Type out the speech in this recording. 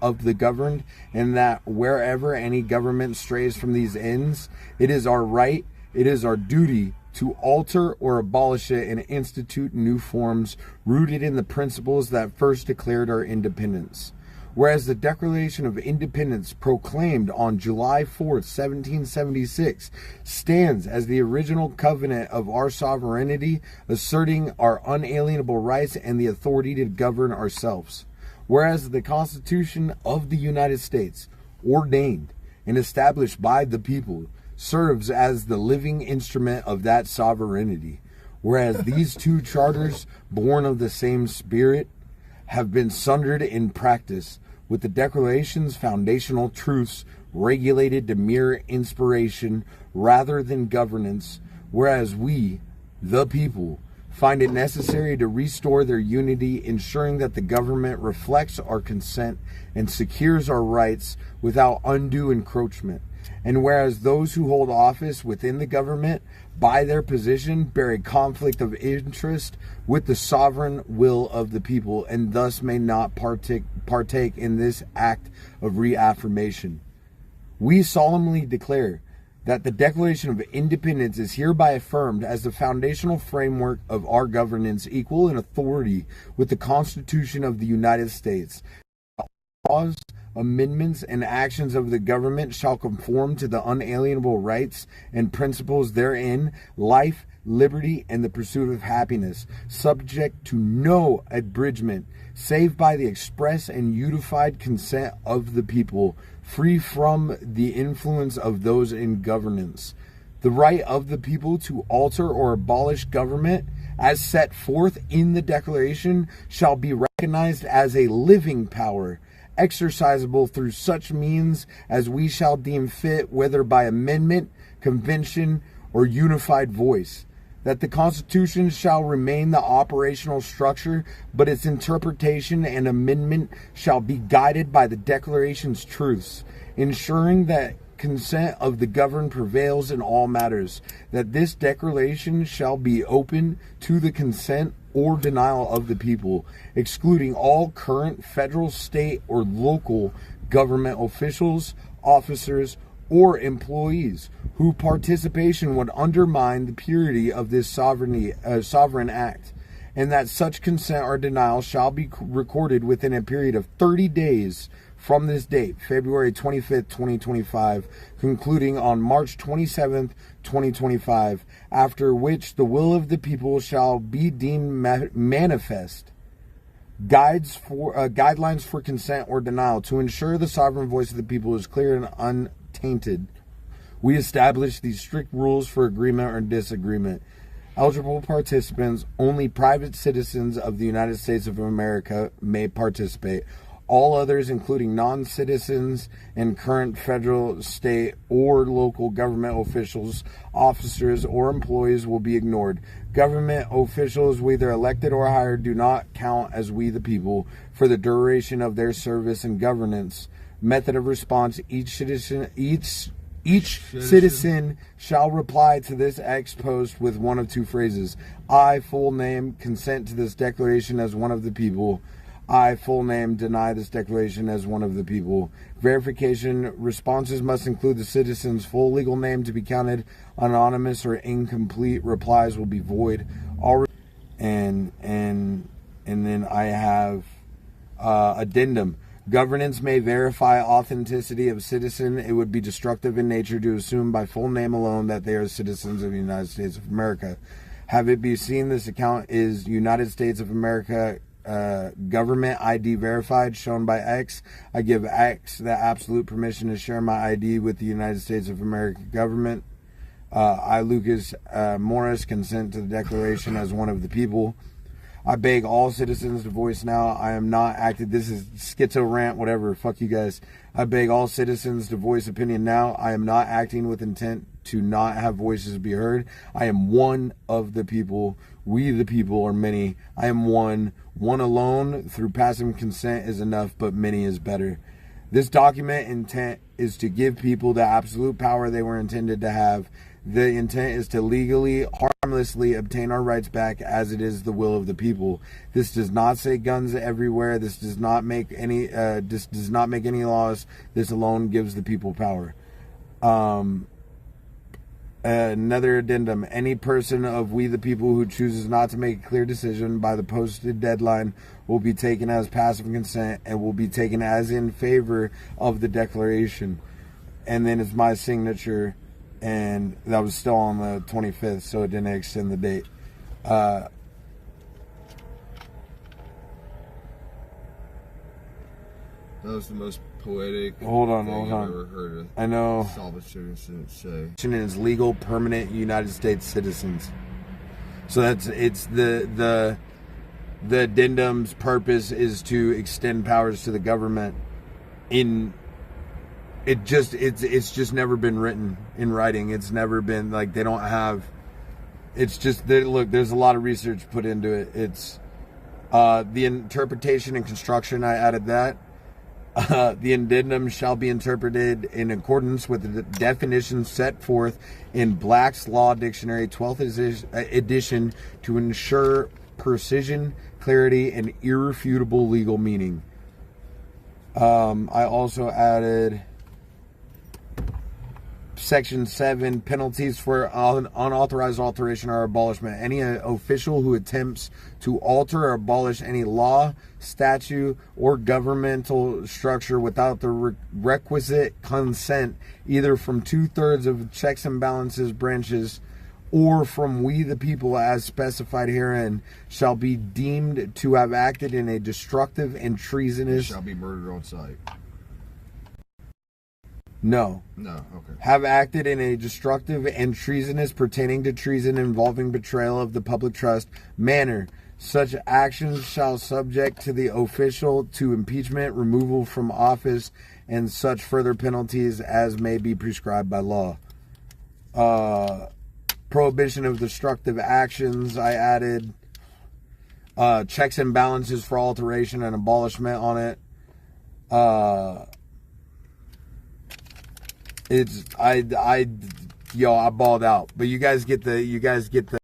of the governed, and that wherever any government strays from these ends, it is our right, it is our duty to alter or abolish it and institute new forms rooted in the principles that first declared our independence. Whereas the Declaration of Independence, proclaimed on July 4th, 1776, stands as the original covenant of our sovereignty, asserting our unalienable rights and the authority to govern ourselves. Whereas the Constitution of the United States, ordained and established by the people, serves as the living instrument of that sovereignty. Whereas these two charters, born of the same spirit, have been sundered in practice, with the Declaration's foundational truths regulated to mere inspiration rather than governance, whereas we, the people, find it necessary to restore their unity, ensuring that the government reflects our consent and secures our rights without undue encroachment. And whereas those who hold office within the government, by their position, bear a conflict of interest with the sovereign will of the people, and thus may not partake in this act of reaffirmation. We solemnly declare that the Declaration of Independence is hereby affirmed as the foundational framework of our governance, equal in authority with the Constitution of the United States. Laws, amendments, and actions of the government shall conform to the unalienable rights and principles therein, life, liberty, and the pursuit of happiness, subject to no abridgment, save by the express and unified consent of the people, free from the influence of those in governance. The right of the people to alter or abolish government, as set forth in the Declaration, shall be recognized as a living power, exercisable through such means as we shall deem fit, whether by amendment, convention, or unified voice. That the Constitution shall remain the operational structure, but its interpretation and amendment shall be guided by the Declaration's truths, ensuring that consent of the governed prevails in all matters. That this Declaration shall be open to the consent or denial of the people, excluding all current federal, state, or local government officials, officers, or employees whose participation would undermine the purity of this sovereign act, and that such consent or denial shall be recorded within a period of 30 days from this date, February 25th, 2025, concluding on March 27th, 2025, after which the will of the people shall be deemed manifest. Guidelines for consent or denial to ensure the sovereign voice of the people is clear and untainted. We establish these strict rules for agreement or disagreement. Eligible participants, only private citizens of the United States of America may participate. All others, including non-citizens and current federal, state, or local government officials, officers, or employees, will be ignored. Government officials, whether elected or hired, do not count as we the people for the duration of their service and governance. Method of response: each citizen shall reply to this ex post with one of two phrases: I, full name, consent to this declaration as one of the people. I, full name, deny this declaration as one of the people. Verification responses must include the citizen's full legal name to be counted. Anonymous or incomplete replies will be void. And then I have addendum. Governance may verify authenticity of citizen. It would be destructive in nature to assume by full name alone that they are citizens of the United States of America. Have it be seen this account is United States of America government ID verified, shown by X. I give X the absolute permission to share my ID with the United States of America government. I, Lucas Morris, consent to the declaration as one of the people. I beg all citizens to voice now. I am not acting. This is schizo rant, whatever. Fuck you guys. I beg all citizens to voice opinion now. I am not acting with intent to not have voices be heard. I am one of the people. We the people are many. I am one. One alone through passive consent is enough, but many is better. This document intent is to give people the absolute power they were intended to have. The intent is to legally harm harmlessly obtain our rights back as it is the will of the people. This does not say guns everywhere. This does not make any laws. This alone gives the people power. Another addendum. Any person of we the people who chooses not to make a clear decision by the posted deadline will be taken as passive consent and will be taken as in favor of the declaration. And then it's my signature, and that was still on the 25th, so it didn't extend the date. That was the most poetic hold on. I've ever heard of. I know. Salvatore say. Is legal, permanent United States citizens. So it's the addendum's purpose is to extend powers to the government. It's just never been written in writing. It's never been like they don't have. It's just look. There's a lot of research put into it. It's the interpretation and construction. I added that. The addendum shall be interpreted in accordance with the definitions set forth in Black's Law Dictionary, 12th edition, to ensure precision, clarity, and irrefutable legal meaning. I also added Section 7, penalties for unauthorized alteration or abolishment. Any official who attempts to alter or abolish any law, statute, or governmental structure without the requisite consent, either from 2/3 of checks and balances branches or from we the people as specified herein, shall be deemed to have acted in a destructive and treasonous... Shall be murdered on sight. No. No, okay. Have acted in a destructive and treasonous, pertaining to treason involving betrayal of the public trust, manner. Such actions shall subject to the official to impeachment, removal from office, and such further penalties as may be prescribed by law. Prohibition of destructive actions, I added. Checks and balances for alteration and abolishment on it. I balled out, but you guys get the